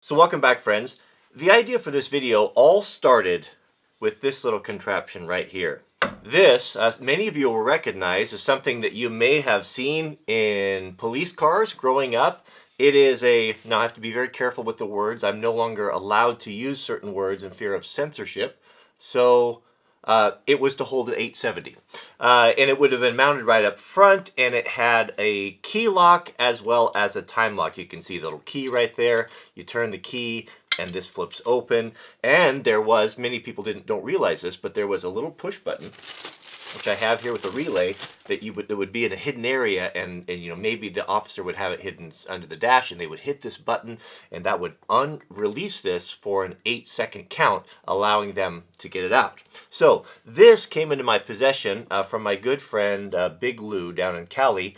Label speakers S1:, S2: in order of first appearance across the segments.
S1: So welcome back, friends. The idea for this video all started with this little contraption right here. This, many of you will recognize, is something that you may have seen in police cars growing up. It is now I have to be very careful with the words. I'm no longer allowed to use certain words in fear of censorship. So it was to hold an 870. And it would have been mounted right up front, and it had a key lock as well as a time lock. You can see the little key right there. You turn the key and this flips open. And there was, many people don't realize this, but there was a little push button, which I have here with the relay, that it would be in a hidden area, and maybe the officer would have it hidden under the dash, and they would hit this button, and that would release this for an 8-second count, allowing them to get it out. So this came into my possession from my good friend Big Lou down in Cali.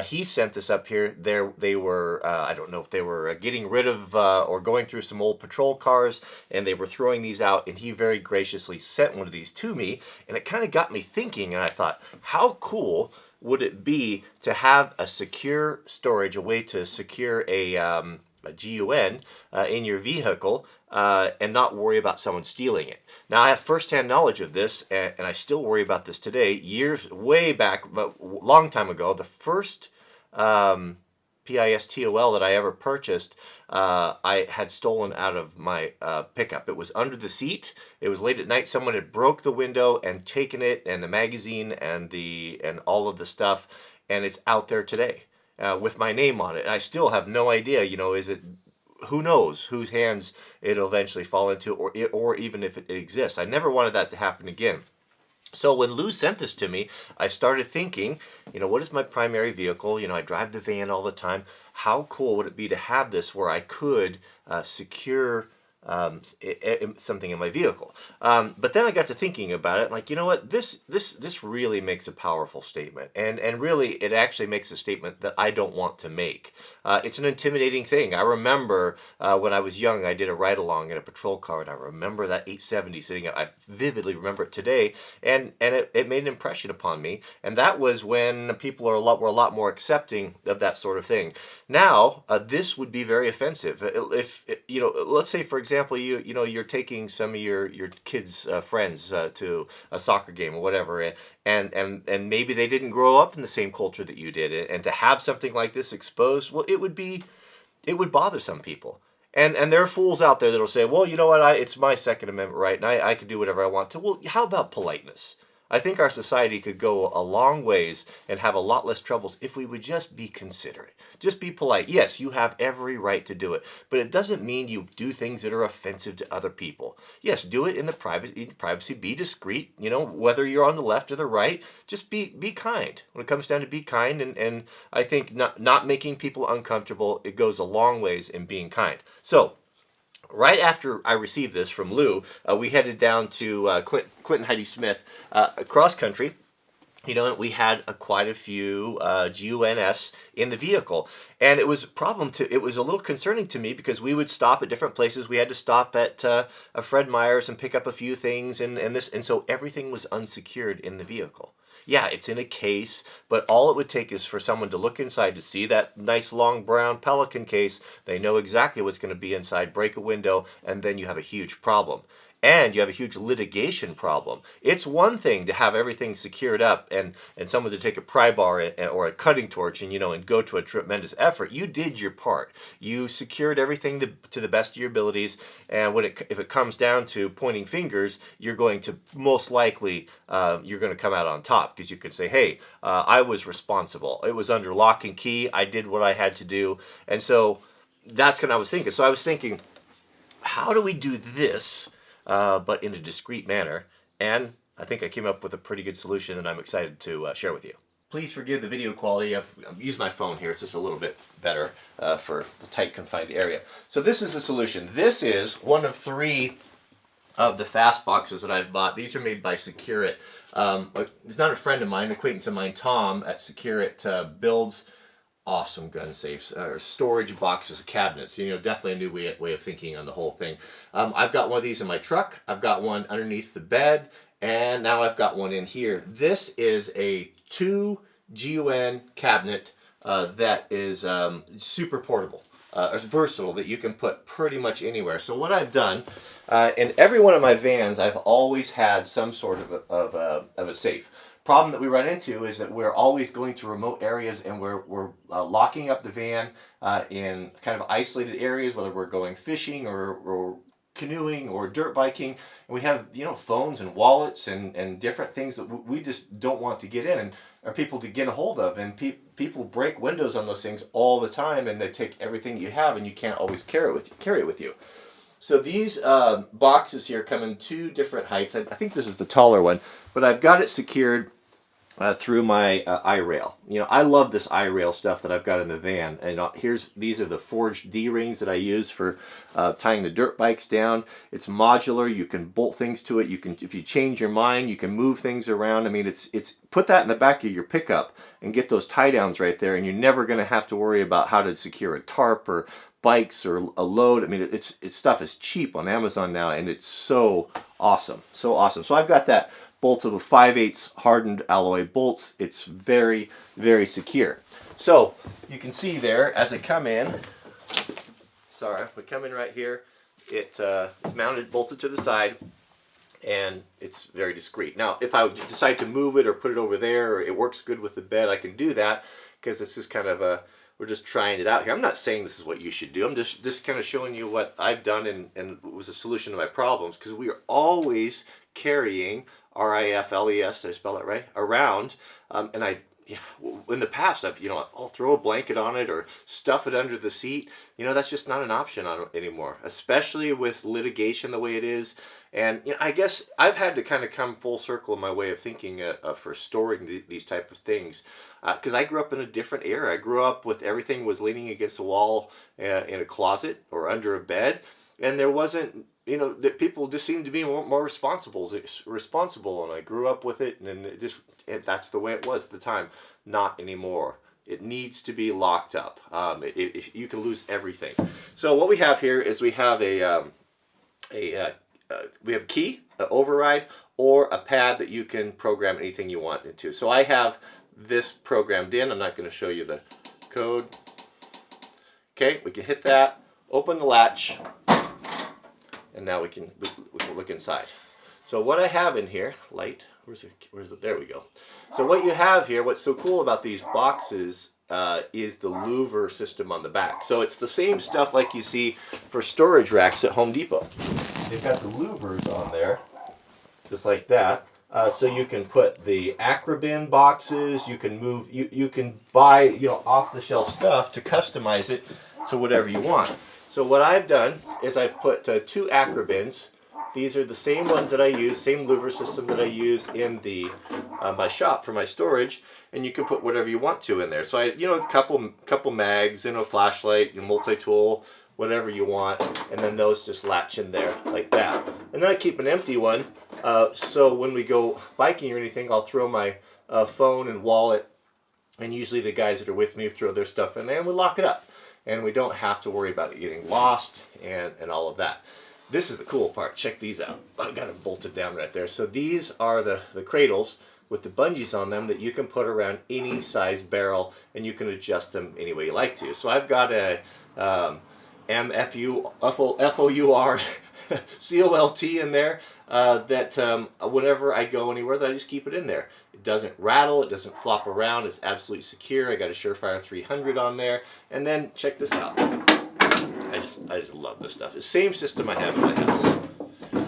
S1: He sent this up here. They were, I don't know if they were getting rid of or going through some old patrol cars, and they were throwing these out, and he very graciously sent one of these to me, and it kind of got me thinking, and I thought, how cool would it be to have a secure storage, a way to secure a G.U.N. In your vehicle and not worry about someone stealing it. Now, I have firsthand knowledge of this, and I still worry about this today. Years, way back, but a long time ago, the first PISTOL that I ever purchased, I had stolen out of my pickup. It was under the seat. It was late at night. Someone had broke the window and taken it, and the magazine and all of the stuff, and it's out there today with my name on it. I still have no idea. Is it? Who knows whose hands it'll eventually fall into, or even if it exists. I never wanted that to happen again. So when Lou sent this to me, I started thinking, what is my primary vehicle? I drive the van all the time. How cool would it be to have this where I could secure something in my vehicle? But then I got to thinking about it, like, you know what, this really makes a powerful statement, and really it actually makes a statement that I don't want to make. It's an intimidating thing. I remember when I was young, I did a ride along in a patrol car, and I remember that 870 sitting up. I vividly remember it today, and it made an impression upon me. And that was when people were a lot more accepting of that sort of thing. Now this would be very offensive if let's say, for example, you're taking some of your kids' friends to a soccer game or whatever, and maybe they didn't grow up in the same culture that you did, and to have something like this exposed, well, it would bother some people. And there are fools out there that'll say, well, you know what, it's my Second Amendment right, and I can do whatever I want to. Well, how about politeness? I think our society could go a long ways and have a lot less troubles if we would just be considerate. Just be polite. Yes, you have every right to do it, but it doesn't mean you do things that are offensive to other people. Yes, do it in privacy, be discreet, whether you're on the left or the right, just be kind. When it comes down to be kind, and I think not making people uncomfortable, it goes a long ways in being kind. So, right after I received this from Lou, we headed down to Clinton Heidi Smith cross country. We had quite a few G.U.N.S. in the vehicle, and it was it was a little concerning to me, because we would stop at different places. We had to stop at a Fred Meyer's and pick up a few things, and so everything was unsecured in the vehicle. Yeah, it's in a case, but all it would take is for someone to look inside to see that nice long brown Pelican case. They know exactly what's going to be inside, break a window, and then you have a huge problem. And you have a huge litigation problem. It's one thing to have everything secured up and someone to take a pry bar or a cutting torch and go to a tremendous effort. You did your part. You secured everything to the best of your abilities. And if it comes down to pointing fingers, you're going to most likely you're going to come out on top, because you could say, hey, I was responsible. It was under lock and key. I did what I had to do. And so that's what I was thinking. So I was thinking, how do we do this? But in a discreet manner, and I think I came up with a pretty good solution that I'm excited to share with you. Please forgive the video quality. I've used my phone here. It's just a little bit better for the tight, confined area. So this is the solution. This is one of 3 of the fast boxes that I've bought. These are made by Secure-It. It's not a friend of mine, an acquaintance of mine, Tom at Secure-It, builds awesome gun safes, or storage boxes, cabinets. Definitely a new way of thinking on the whole thing. I've got one of these in my truck. I've got one underneath the bed, and now I've got one in here. This is a 2 G.U.N. cabinet that is super portable. it's versatile, that you can put pretty much anywhere. So what I've done, in every one of my vans, I've always had some sort of a safe. Problem that we run into is that we're always going to remote areas, and we're locking up the van in kind of isolated areas, whether we're going fishing or canoeing or dirt biking, and we have, you know, phones and wallets and different things that we just don't want to get in, and are people to get a hold of, and people break windows on those things all the time, and they take everything you have, and you can't always carry it with you. So these boxes here come in two different heights. I think this is the taller one, but I've got it secured through my I-rail. You know, I love this I-rail stuff that I've got in the van. And these are the forged D-rings that I use for tying the dirt bikes down. It's modular. You can bolt things to it. You can, if you change your mind, you can move things around. I mean, it's put that in the back of your pickup and get those tie downs right there, and you're never going to have to worry about how to secure a tarp or bikes or a load. I mean, it's stuff is cheap on Amazon now, and it's so awesome, so awesome. So I've got that bolted with 5/8 hardened alloy bolts. It's very, very secure. So you can see there as I come in, sorry, we come in right here, it's mounted, bolted to the side, and it's very discreet. Now, if I decide to move it or put it over there, or it works good with the bed, I can do that, because it's just kind of we're just trying it out here. I'm not saying this is what you should do. I'm just kind of showing you what I've done, and it was a solution to my problems, because we are always carrying RIFLES, did I spell that right, around, and in the past, I'll throw a blanket on it or stuff it under the seat. You know, that's just not an option anymore, especially with litigation the way it is. And I guess I've had to kind of come full circle in my way of thinking for storing these type of things, because I grew up in a different era. I grew up with everything was leaning against a wall in a closet or under a bed, and there wasn't, that people just seemed to be more responsible, and I grew up with it, and that's the way it was at the time. Not anymore. It needs to be locked up. You can lose everything. So what we have here is we have we have a key, an override, or a pad that you can program anything you want into. So I have this programmed in. I'm not going to show you the code. Okay, we can hit that, open the latch, and now we can look inside. So what I have in here, light, where's it? There we go. So what you have here, what's so cool about these boxes is the louver system on the back. So it's the same stuff like you see for storage racks at Home Depot. They've got the louvers on there, just like that. So you can put the Acrobin boxes, you can move, you can buy, off-the-shelf stuff to customize it to whatever you want. So what I've done is I've put two Acrobins. These are the same ones that I use, same louver system that I use in the my shop for my storage, and you can put whatever you want to in there. So a couple mags, flashlight, multi-tool, whatever you want, and then those just latch in there like that. And then I keep an empty one, so when we go biking or anything, I'll throw my phone and wallet, and usually the guys that are with me throw their stuff in there, and we lock it up. And we don't have to worry about it getting lost and all of that. This is the cool part. Check these out. I've got them bolted down right there. So these are the cradles with the bungees on them that you can put around any size barrel, and you can adjust them any way you like to. So I've got a MFOUR COLT in there that whenever I go anywhere, that I just keep it in there. It doesn't rattle, it doesn't flop around, it's absolutely secure. I got a Surefire 300 on there, and then check this out. I just love this stuff. It's the same system I have in my house,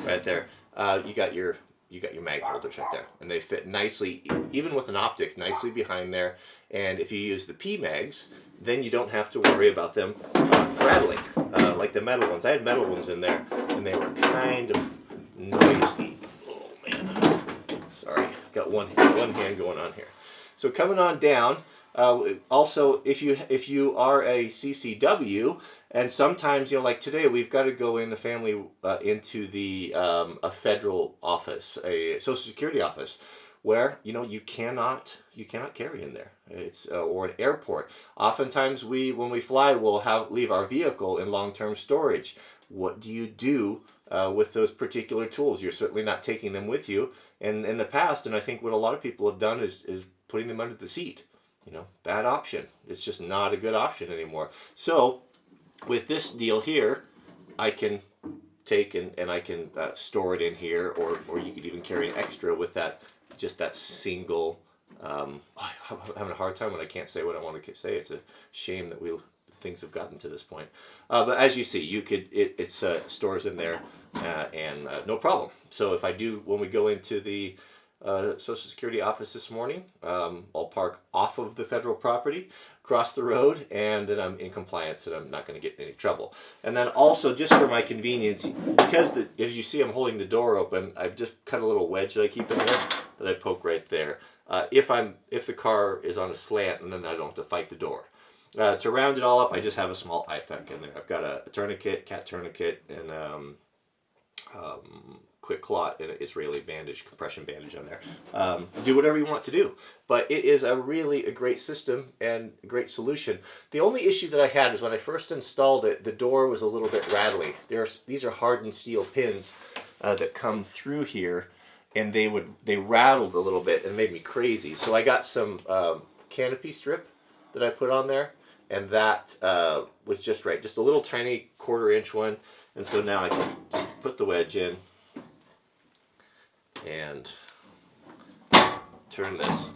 S1: right there. You got your mag holders right there, and they fit nicely, even with an optic, nicely behind there. And if you use the P mags, then you don't have to worry about them rattling like the metal ones. I had metal ones in there, and they were kind of noisy. Oh man, sorry, got one hand going on here. So coming on down. Also, if you are a CCW, and sometimes like today we've got to go in the family into the a federal office, a Social Security office, where you cannot carry in there. It's or an airport. Oftentimes when we fly, we'll leave our vehicle in long-term storage. What do you do with those particular tools? You're certainly not taking them with you. And in the past, and I think what a lot of people have done is putting them under the seat. Bad option. It's just not a good option anymore. So With this deal here, I can take and I can store it in here, or you could even carry an extra with that, just that single. I'm having a hard time when I can't say what I want to say. It's a shame that things have gotten to this point. But as you see, you could it stores in there, and no problem. So if I do, when we go into the Social Security office this morning, I'll park off of the federal property, cross the road, and then I'm in compliance and I'm not going to get in any trouble. And then also, just for my convenience, because as you see I'm holding the door open, I've just cut a little wedge that I keep in there that I poke right there. If the car is on a slant, and then I don't have to fight the door. To round it all up, I just have a small IFAC in there. I've got a tourniquet, cat tourniquet, and quick clot and an Israeli bandage, compression bandage on there. Do whatever you want to do, but it is a great system and a great solution. The only issue that I had is when I first installed it, the door was a little bit rattly. These are hardened steel pins that come through here, and they rattled a little bit and made me crazy. So I got some canopy strip that I put on there, and that was just right, just a little tiny 1/4 inch one. And so now I can just put the wedge in and turn this,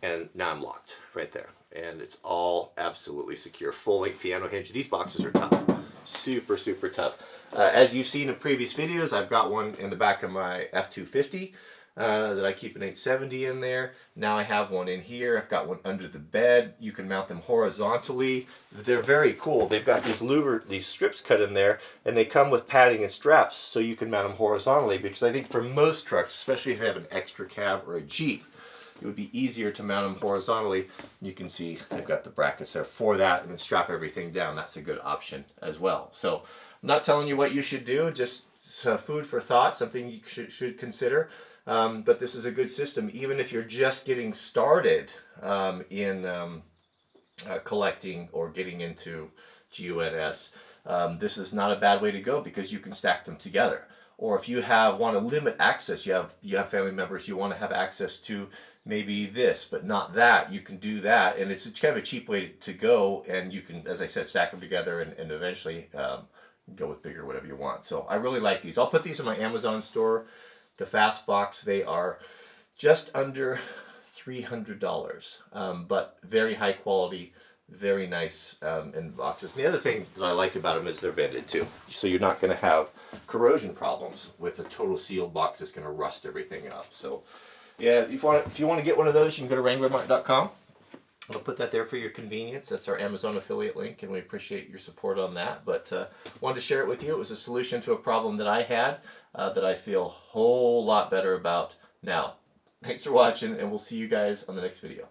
S1: and now I'm locked right there. And it's all absolutely secure. Full-length piano hinge. These boxes are tough. Super, super tough. As you've seen in previous videos, I've got one in the back of my F-250 that I keep an 870 in there. Now I have one in here. I've got one under the bed. You can mount them horizontally. They're very cool. They've got these strips cut in there, and they come with padding and straps, so you can mount them horizontally, because I think for most trucks, especially if you have an extra cab or a Jeep, it would be easier to mount them horizontally. You can see I've got the brackets there for that, and then strap everything down. That's a good option as well. So I'm not telling you what you should do, just food for thought, something you should consider. But this is a good system, even if you're just getting started in collecting or getting into G.U.N.S. This is not a bad way to go, because you can stack them together. Or if you want to limit access, you have family members you want to have access to maybe this but not that, you can do that, and it's kind of a cheap way to go, and you can, as I said, stack them together and eventually go with bigger, whatever you want. So I really like these. I'll put these in my Amazon store. The Fast Box, they are just under $300, but very high quality, very nice in boxes. And the other thing that I like about them is they're vented too, so you're not going to have corrosion problems with a total sealed box that's going to rust everything up. So yeah, if you want to get one of those, you can go to wranglermart.com. I'll put that there for your convenience. That's our Amazon affiliate link, and we appreciate your support on that. But wanted to share it with you. It was a solution to a problem that I had that I feel a whole lot better about now. Thanks for watching, and we'll see you guys on the next video.